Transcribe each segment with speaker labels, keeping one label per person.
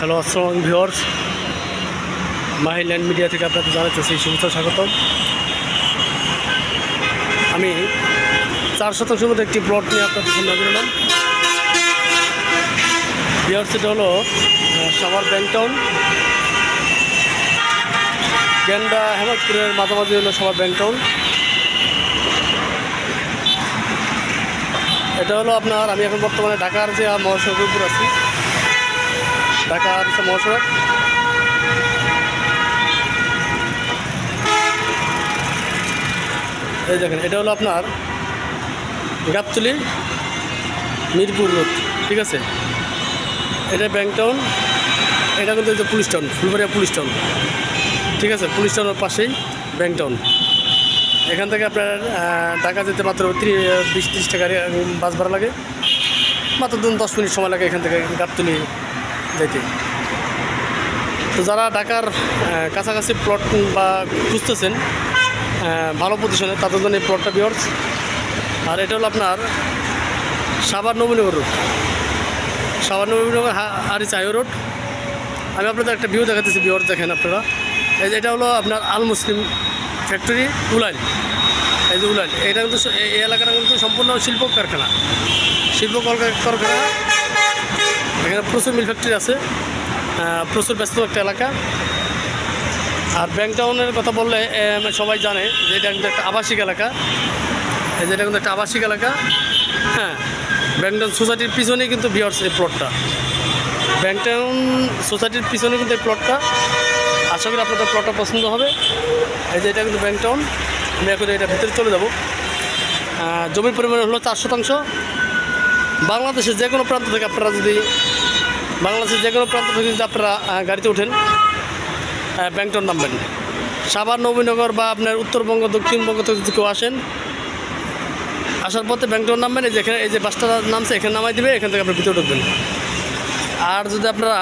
Speaker 1: Hello, আসসালামু আলাইকুম viewers. মাহিল্যান্ড media থেকে আপনাদের জানাচ্ছি শুভেচ্ছা স্বাগতম। আমি 4 শতাংশের মধ্যে একটি প্লট নিয়ে আপনাদের সামনে হাজির হলাম। ভিউয়ার্স, এটা হলো সাভার ব্যাংকটাউন, গেন্ডা হেমাদপুরের মাঝামাঝি হলো সাভার ব্যাংকটাউন। এটা হলো আপনার, আমি এখন বর্তমানে ঢাকার যে মহাসড়কের উপর আছি, ঢাকার মহাসড়ক। এই দেখেন, এটা হলো আপনার গাবতলী মিরপুর রোড, ঠিক আছে। এটা ব্যাংকটাউন, এটা কিন্তু হচ্ছে police town, Phulbaria police town, ঠিক আছে। পুলিশ টাউনের পাশেই ব্যাংকটাউন। এখান থেকে আপনার ঢাকা যেতে মাত্র 20-30 টাকা বাস ভাড়া লাগে, মাত্র 10 মিনিট সময় লাগে এখান থেকে গাবতলী যেতে। তো যারা ঢাকার কাছাকাছি প্লট বা খুঁজতেছেন ভালো পজিশনে, তাদের জন্য এই প্লটটা ভিউয়ার্স। আর এটা হলো আপনার Savar Nabinagar road, Savar Nabinagar Arich highway road. আমি আপনাদের একটা ভিউ দেখাতেছি ভিউয়ার্স, দেখেন আপনারা। এটা হলো আপনার আল মুসলিম ফ্যাক্টরি উলাইল, এই যে উলাইল। এটা কিন্তু এই এলাকাটা কিন্তু সম্পূর্ণ শিল্প কারখানা, কারখানা। এখানে প্রচুর মিল ফ্যাক্টরি আছে, প্রচুর ব্যস্ত একটা এলাকা। আর ব্যাংকটাউনের কথা বললে সবাই জানে যে এটা কিন্তু একটা আবাসিক এলাকা, এই যে এটা কিন্তু একটা আবাসিক এলাকা। হ্যাঁ, ব্যাংকটাউন সোসাইটির পিছনেই কিন্তু ভিউয়ার্স এই প্লটটা, ব্যাংকটাউন সোসাইটির পিছনে কিন্তু এই প্লটটা। আশা করি আপনাদের প্লটটা পছন্দ হবে। এই যে এটা কিন্তু ব্যাংকটাউন। আমি এখন এটা ভিতরে চলে যাব। জমির পরিমাণ হলো 4 শতাংশ। বাংলাদেশের যে কোনো প্রান্ত থেকে আপনারা যদি আপনারা গাড়িতে ওঠেন, ব্যাংকটাউন নামবেন। সাভার নবীনগর বা আপনার উত্তরবঙ্গ দক্ষিণবঙ্গ থেকে যদি কেউ আসেন, আসার পথে ব্যাংকটাউন নামবেন। এই যেখানে এই যে বাসটা নামছে এখানে নামাই দিবে, এখান থেকে আপনি ভিতরে ঢুকবেন। আর যদি আপনারা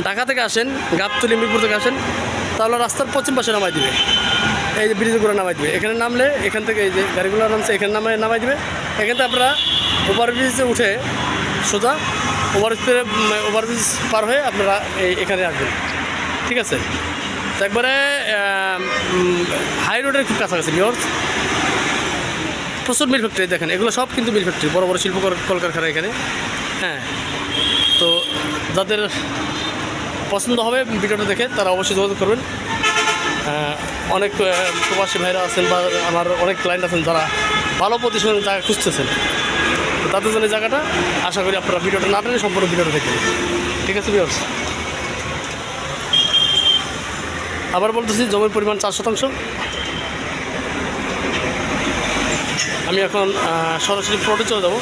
Speaker 1: ঢাকা থেকে আসেন, গাবতলী মিরপুর থেকে আসেন, তাহলে রাস্তার পশ্চিম পাশে নামাই দিবে, এই যে ব্রিজগুলো নামাই দিবে। এখানে নামলে এখান থেকে এই যে গাড়িগুলো নামছে এখানে নামাই দিবে। এখান থেকে আপনারা ওভারব্রিজে উঠে সোজা ওভারব্রিজ পার হয়ে আপনারা এখানে আসবেন, ঠিক আছে। তো একবারে হাই রোডের খুব কাছাকাছি ভিউয়ার্স। প্রচুর মিল ফ্যাক্টরি দেখেন, এগুলো সব কিন্তু মিল ফ্যাক্টরি, বড় বড় শিল্প কলকারখানা এখানে। হ্যাঁ, তো যাদের পছন্দ হবে ভিডিওটা দেখে তারা অবশ্যই যোগাযোগ করবেন। অনেক প্রবাসী ভাইরা আছেন বা আমার অনেক ক্লায়েন্ট আছেন যারা ভালো পজিশনের জায়গা খুঁজতেছেন, তো তাদের জন্য জায়গাটা। আশা করি আপনারা ভিডিওটা না টেনে সম্পূর্ণ ভিডিওটা দেখবেন, ঠিক আছে ভিউয়ার্স। আবার বলতেছি, জমির পরিমাণ 4 শতাংশ। আমি এখন সরাসরি প্লটে চলে যাব।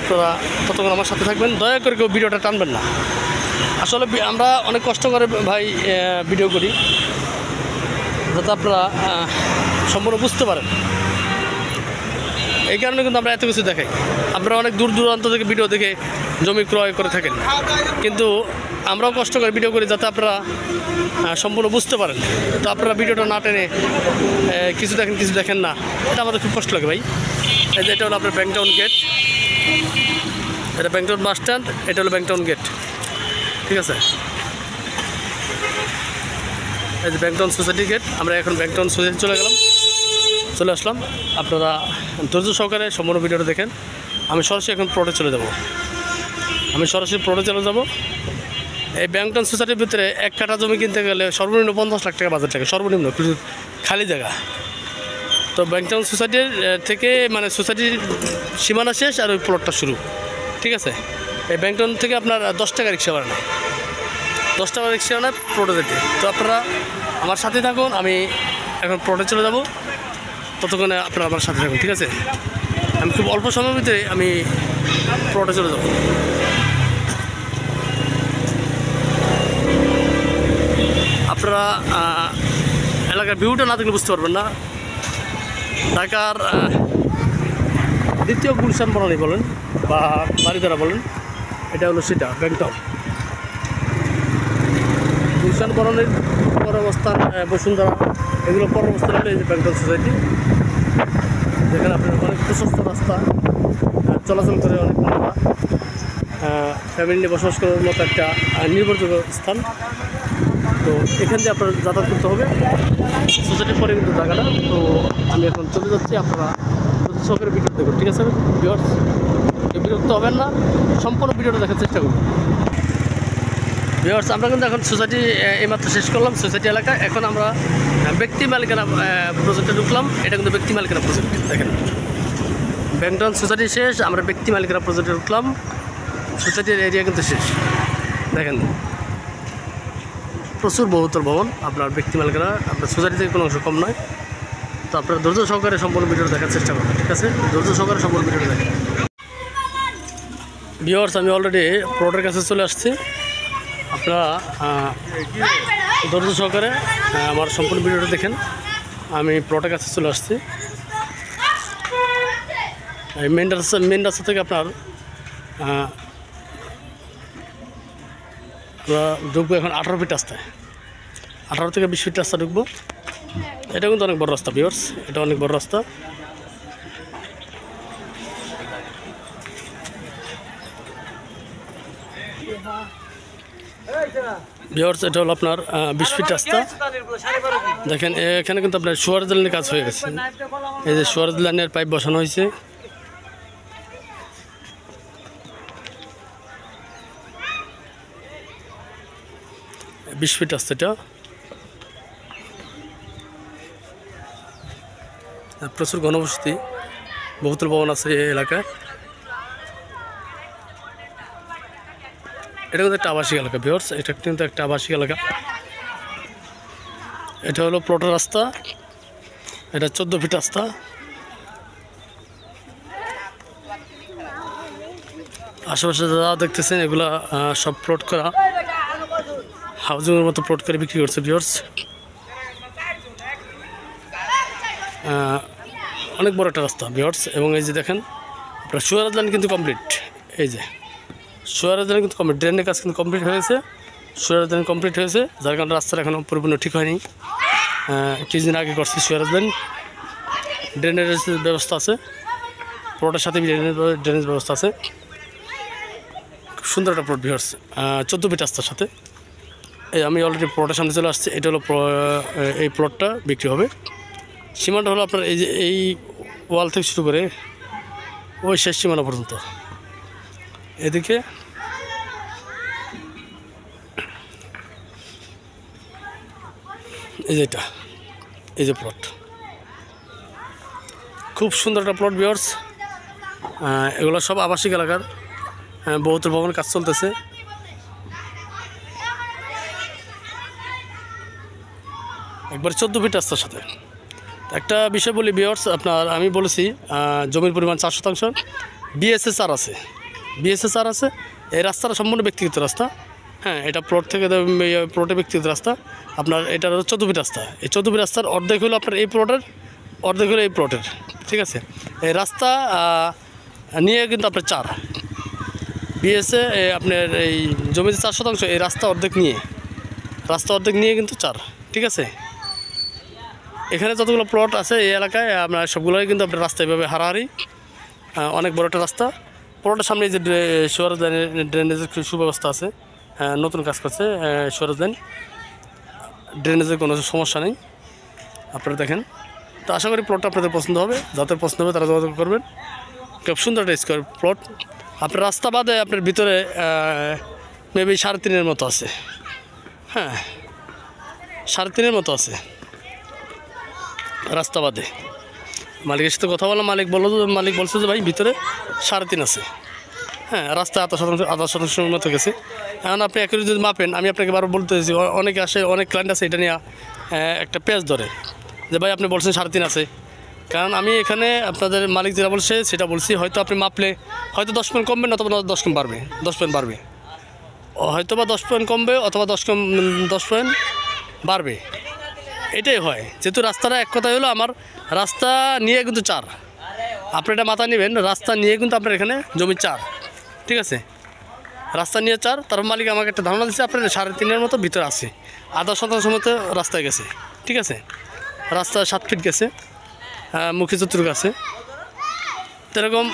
Speaker 1: আপনারা ততক্ষণ আমার সাথে থাকবেন, দয়া করে কেউ ভিডিওটা টানবেন না। আসলে আমরা অনেক কষ্ট করে ভাই ভিডিও করি, যাতে আপনারা সম্পূর্ণ বুঝতে পারেন। এই কারণে কিন্তু আমরা এত কিছু দেখাই। আপনারা অনেক দূর দূরান্ত থেকে ভিডিও দেখে জমি ক্রয় করে থাকেন, কিন্তু আমরাও কষ্ট করে ভিডিও করি যাতে আপনারা সম্পূর্ণ বুঝতে পারেন। তো আপনারা ভিডিওটা না টেনে কিছু দেখেন না, এটা আমাদের খুব কষ্ট লাগে ভাই। এই যে এটা হলো আপনার ব্যাংকটাউন গেট, এটা ব্যাংকটাউন বাস স্ট্যান্ড, এটা হলো ব্যাংকটাউন গেট, ঠিক আছে। এই যে ব্যাংকটাউন সোসাইটি গেট। আমরা এখন ব্যাংকটাউন সোসাইটি চলে আসলাম। আপনারা ধৈর্য সহকারে সম্পূর্ণ ভিডিওটা দেখেন। আমি সরাসরি এখন প্লটে চলে যাব। এই ব্যাংকটাউন সোসাইটির ভিতরে 1 কাঠা জমি কিনতে গেলে সর্বনিম্ন 50 লাখ টাকা বাজেট লাগে, সর্বনিম্ন খালি জায়গা। তো ব্যাংকটাউন সোসাইটির থেকে মানে সোসাইটির সীমানা শেষ আর ওই প্লটটা শুরু, ঠিক আছে। এই ব্যাংকটাউন থেকে আপনার 10 টাকা রিক্সা ভাড়া নেয়, 10 টাকা রিক্সা নেয় প্লটে যেতে। তো আপনারা আমার সাথে থাকুন, আমি এখন প্লটে চলে যাব। ততক্ষণে আপনারা আমার সাথে থাকুন, ঠিক আছে। আমি খুব অল্প সময়ের ভিতরে আমি প্লটে চলে যাব। আপনারা এলাকার ভিউটা না দেখলে বুঝতে পারবেন না। ঢাকার দ্বিতীয় গুলশান বনানী বলেন বা বাড়িধারা বলেন, এটা হলো সেটা ব্যাংকটাউন। গুলশান বনানীর পর অবস্থান বসুন্ধরা, এগুলো পর অবস্থান হলো এই যে ব্যাংকটাউন সোসাইটি, যেখানে আপনার অনেক প্রশস্ত রাস্তা, চলাচল করে অনেক ফ্যামিলি নিয়ে বসবাস করার মতো একটা নির্ভরযোগ্য স্থান। তো এখান থেকে আপনার যাতায়াত করতে হবে সোসাইটির পরে কিন্তু জায়গাটা। তো আমি এখন চলে যাচ্ছি, আপনারা সহকারে ভিডিও দেখুন, ঠিক আছে ভিউয়ার্স? বিরক্ত হবেন না, সম্পূর্ণ ভিডিওটা দেখার চেষ্টা করুন। ভিউয়ার্স, আমরা কিন্তু এখন সোসাইটি এইমাত্র শেষ করলাম, সোসাইটি এলাকা। এখন আমরা ব্যক্তি মালিকানা প্রজেক্টে ঢুকলাম। এটা কিন্তু ব্যক্তি মালিকানা প্রজেক্ট। দেখেন, ব্যাংকটাউন সোসাইটি শেষ, আমরা ব্যক্তি মালিকানা প্রজেক্টে ঢুকলাম। সোসাইটির এরিয়া কিন্তু শেষ। দেখেন, প্রচুর বহুতল ভবন, আপনার ব্যক্তি মালিকানা, আপনার সোসাইটি থেকে কোনো অংশ কম নয়। তো আপনারা ধৈর্য সহকারে সম্পূর্ণ ভিডিও দেখার চেষ্টা করবেন, ঠিক আছে? ধৈর্য সহকারে সম্পূর্ণ ভিডিওটা দেখেন। ভিউয়ার্স, আমি অলরেডি প্লটের কাছে চলে আসছি। আপনারা ধৈর্য সহকারে আমার সম্পূর্ণ ভিডিওটা দেখেন। আমি প্লটের কাছে চলে আসছি। এই মেন রাস্তা থেকে আপনার আমরা ঢুকবো এখন 18 ফিট রাস্তায়, 18 থেকে 20 ফিট রাস্তা ঢুকবো। এটা কিন্তু অনেক বড় রাস্তা ভিউয়ার্স, এটা অনেক বড় রাস্তা। ভিউয়ার্স, এটা হলো আপনার 20 ফিট রাস্তা। দেখেন, এখানে কিন্তু আপনার সুয়ারেজ লাইনের কাজ হয়ে গেছে। এই যে সুয়ারেজ লাইনের পাইপ বসানো হয়েছে। বিশ ফিট রাস্তাটা প্রচুর ঘনবসতি, বহুতল ভবন আছে এই এলাকায়। এটা কিন্তু একটা আবাসিক এলাকা ভিউয়ার্স, এটা কিন্তু একটা আবাসিক এলাকা। এটা হলো প্লটের রাস্তা, এটা 14 ফিট রাস্তা। আশেপাশে যা দেখতেছেন এগুলা সব প্লট করা, হাউজিংয়ের মতো প্লট করে বিক্রি করছে ভিউয়ার্স। অনেক বড় একটা রাস্তা ভিউয়ার্স। এবং এই যে দেখেন, আপনার সুয়ারেজ লাইন কিন্তু কমপ্লিট। এই যে সুয়ারেজ লাইন কিন্তু কমপ্লিট, ড্রেনের কাজ কিন্তু কমপ্লিট হয়েছে, সুয়ারেজ লাইন কমপ্লিট হয়েছে। যার কারণে রাস্তাটা এখনও পরিপূর্ণ ঠিক হয়নি। কিছুদিন আগে করছি সুয়ারেজ লাইন, ড্রেনের ব্যবস্থা আছে, প্লটের সাথে ড্রেনেজ ব্যবস্থা আছে। খুব সুন্দর একটা প্লট ভিউয়ার্স, 14 ফিট রাস্তার সাথে। এই আমি অলরেডি প্লটের সামনে চলে আসছি। এটা হলো এই প্লটটা বিক্রি হবে। সীমাটা হলো আপনার এই যে এই ওয়াল থেকে শুরু করে ওই শেষ সীমানা পর্যন্ত। এদিকে এই যে এটা, এই যে প্লট, খুব সুন্দর একটা প্লট ভিউয়ার্স। এগুলো সব আবাসিক এলাকার, বহুতল ভবনের কাজ চলতেছে। একবার 14 ফিট রাস্তার সাথে। একটা বিষয় বলি ভিউয়ার্স, আপনার আমি বলেছি জমির পরিমাণ 4 শতাংশ, বিএসএসআর আছে, বিএসএসআর আছে। এই রাস্তাটা সম্পূর্ণ ব্যক্তিগত রাস্তা। হ্যাঁ, এটা প্লট থেকে প্লটে ব্যক্তিগত রাস্তা। আপনার এটা 14 ফিট রাস্তা। এই 14 ফিট রাস্তার অর্ধেক হলো আপনার এই প্লটের, অর্ধেক হলো এই প্লটের, ঠিক আছে? এই রাস্তা নিয়ে কিন্তু আপনার 4 বিএসএ আপনার এই জমিতে 4 শতাংশ, এই রাস্তা অর্ধেক নিয়ে কিন্তু 4, ঠিক আছে? এখানে যতগুলো প্লট আছে এই এলাকায় আমরা সবগুলোই কিন্তু আপনার রাস্তা এভাবে হারাহারি। অনেক বড় একটা রাস্তা। প্লটের সামনে যে সুয়ারেজ লাইনের ড্রেনেজের সুব্যবস্থা আছে, নতুন কাজ করছে সুয়ারেজ লাইন, ড্রেনেজের কোনো সমস্যা নেই। আপনারা দেখেন। তো আশা করি প্লটটা আপনাদের পছন্দ হবে, যাদের পছন্দ হবে তারা যোগাযোগ করবেন। খুব সুন্দর একটা স্কোয়ার প্লট। আপনার রাস্তা বাদে আপনার ভিতরে মেবি 3.5 মতো আছে। হ্যাঁ, 3.5 মতো আছে রাস্তা বাদে। মালিকের সাথে কথা বললাম, মালিক বলছে যে ভাই ভিতরে 3.5 আছে। হ্যাঁ, রাস্তা আধা শতাংশের মতো গেছে। এখন আপনি একটু যদি মাপেন, আমি আপনাকে বারবার বলতে চাইছি, অনেকে আসে, অনেক ক্লায়েন্ট আছে এটা নিয়ে একটা পেজ ধরে যে ভাই আপনি বলছেন 3.5 আছে। কারণ আমি এখানে আপনাদের মালিক যেটা বলছে সেটা বলছি। হয়তো আপনি মাপলে হয়তো 10 পয়েন্ট কমবে, অথবা 10 পয়েন্ট বাড়বে, 10 পয়েন্ট বাড়বে, হয়তো বা 10 পয়েন্ট কমবে অথবা 10 পয়েন্ট বাড়বে, এটাই হয়। যেহেতু রাস্তাটা এক কথাই হলো আমার রাস্তা নিয়ে কিন্তু 4, আপনি এটা মাথা নেবেন, রাস্তা নিয়ে কিন্তু আপনার এখানে জমি 4, ঠিক আছে? রাস্তা নিয়ে 4, তার মালিক আমাকে একটা ধারণা দিচ্ছে আপনার 3.5 মতো ভিতরে আছে, আধা শতাংশ মতো রাস্তায় গেছে, ঠিক আছে? রাস্তা 7 ফিট গেছে, মুখী চতুর্থ আছে। এরকম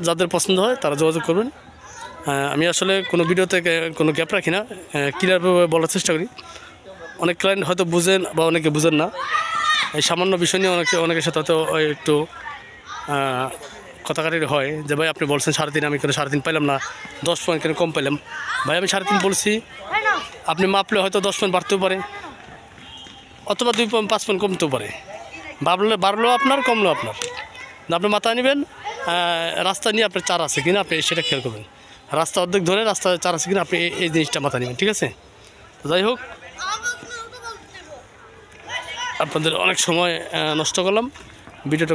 Speaker 1: যাদের পছন্দ হয় তারা যোগাযোগ করবেন। আমি আসলে কোনো ভিডিওতে কোনো গ্যাপ রাখি না, ক্লিয়ারভাবে বলার চেষ্টা করি। অনেক ক্লায়েন্ট হয়তো বুঝেন বা অনেকে বুঝেন না, এই সামান্য বিষয় নিয়ে অনেকের সাথে হয়তো একটু কথাকাটি হয় যে ভাই আপনি বলছেন 3.5, আমি কেন 3.5 পাইলাম না, 10 পয়েন্ট কেন কম পাইলাম। ভাই আমি 3.5 বলছি, আপনি মাপলে হয়তো 10 পয়েন্ট বাড়তেও পারে, অথবা 2 পয়েন্ট 5 পয়েন্ট কমতেও পারে। বাড়লেও আপনার, কমলেও আপনার। আপনি মাথায় নেবেন রাস্তা নিয়ে আপনার চার আছে কিনা, আপনি সেটা খেয়াল করবেন। রাস্তা অর্ধেক ধরে রাস্তা চার আছে কিনা, আপনি এই জিনিসটা মাথায় নেবেন, ঠিক আছে? তো যাই হোক, আপনাদের অনেক সময় নষ্ট করলাম ভিডিওটা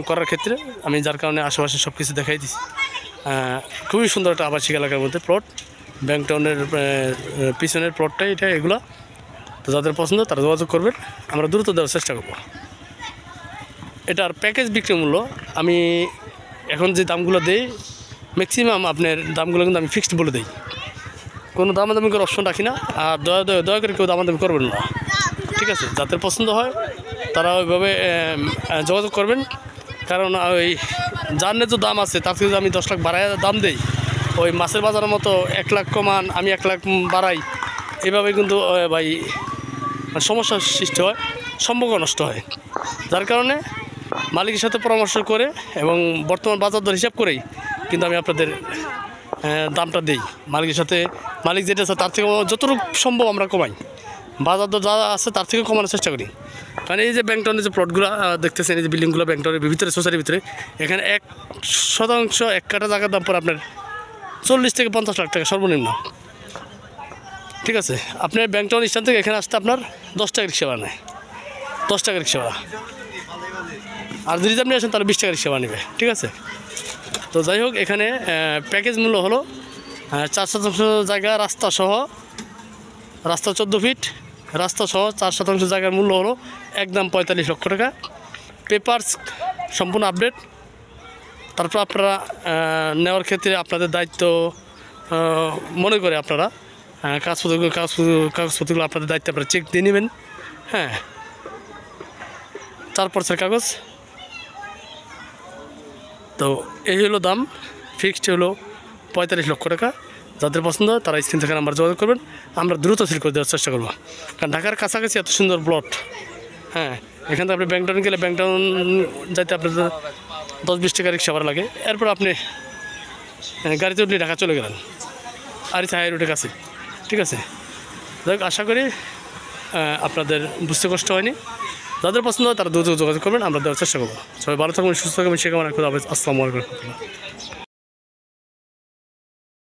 Speaker 1: করার ক্ষেত্রে, আমি যার কারণে আশেপাশে সব কিছু দেখাই দিচ্ছি। খুবই সুন্দর একটা আবাসিক এলাকার মধ্যে প্লট, ব্যাংক টাউনের পিছনের প্লটটাই এটা, এগুলো। তো যাদের পছন্দ তারা যোগাযোগ করবেন, আমরা দ্রুত দেওয়ার চেষ্টা করব। এটার প্যাকেজ বিক্রি মূল্য আমি এখন যে দামগুলো দেই, ম্যাক্সিমাম আপনার দামগুলো কিন্তু আমি ফিক্সড বলে দিই, কোনো দামাদামি করে অপশন রাখি না। আর দয়া করে কেউ দামাদামি করবেন না, ঠিক আছে? যাদের পছন্দ হয় তারা ওইভাবে যোগাযোগ করবেন। কারণ ওই যার ন্যায্য দাম আছে তার থেকে আমি 10 লাখ বাড়ায় দাম দেই, ওই মাছের বাজারের মতো 1 লাখ কমান আমি 1 লাখ বাড়াই, এভাবে কিন্তু ভাই সমস্যার সৃষ্টি হয়, সম্পর্ক নষ্ট হয়। যার কারণে মালিকের সাথে পরামর্শ করে এবং বর্তমান বাজার দর হিসাব করেই কিন্তু আমি আপনাদের দামটা দিই। মালিকের সাথে মালিক যেটা আছে তার থেকে যতটুকু সম্ভব আমরা কমাই, বাজার দর যা আছে তার থেকে কমানোর চেষ্টা করি। কারণ এই যে ব্যাংক টাউনের যে প্লটগুলো দেখতেছেন, এই যে বিল্ডিংগুলো ব্যাংক টাউনের ভিতরে, সোসাইটির ভিতরে, এখানে 1% 1 কাঠা জায়গার দাম পরে আপনার 40 থেকে 50 লাখ টাকা সর্বনিম্ন, ঠিক আছে? আপনার ব্যাংক টাউন স্ট্যান্ড থেকে এখানে আসতে আপনার 10 টাকা রিক্সা ভাড়া নেয়, 10 টাকা রিক্সা ভাড়া। আর যদি আপনি আসেন তাহলে 20 টাকা রিক্সা ভাড়া নেবে, ঠিক আছে? তো যাই হোক, এখানে প্যাকেজ মূল্য হলো 4% জায়গা রাস্তা সহ, রাস্তা 14 ফিট, রাস্তা সহ 4% জায়গার মূল্য হলো একদম 45 লক্ষ টাকা। পেপারস সম্পূর্ণ আপডেট। তারপর আপনারা নেওয়ার ক্ষেত্রে আপনাদের দায়িত্ব মনে করে আপনারা কাগজপত্রগুলো আপনাদের দায়িত্বে আপনারা চেক দিয়ে নেবেন। হ্যাঁ, 4% কাগজ। তো এই হলো দাম, ফিক্সড হলো 45 লক্ষ টাকা। যাদের পছন্দ তারা স্ক্রিন থেকে নাম্বার যোগাযোগ করবেন, আমরা দ্রুত সিল করে দেওয়ার চেষ্টা করবো। কারণ ঢাকার কাছাকাছি এত সুন্দর প্লট, হ্যাঁ, এখান থেকে আপনি ব্যাংক টাউন গেলে ব্যাংক টাউন যাইতে আপনার 10-20 টাকা রিক্সা ভাড়া লাগে। এরপর আপনি গাড়িতে উঠলে ঢাকা চলে গেলেন, আরিচা হাই রোডের কাছে, ঠিক আছে? যাই হোক, আশা করি আপনাদের বুঝতে কষ্ট হয়নি। যাদের পছন্দ হয় তারা দ্রুত যোগাযোগ করবেন, আমরা দেওয়ার চেষ্টা করবো। সবাই ভালো থাকবেন, সুস্থ থাকবেন, সে কামনা করে। আসসালামু আলাইকুম।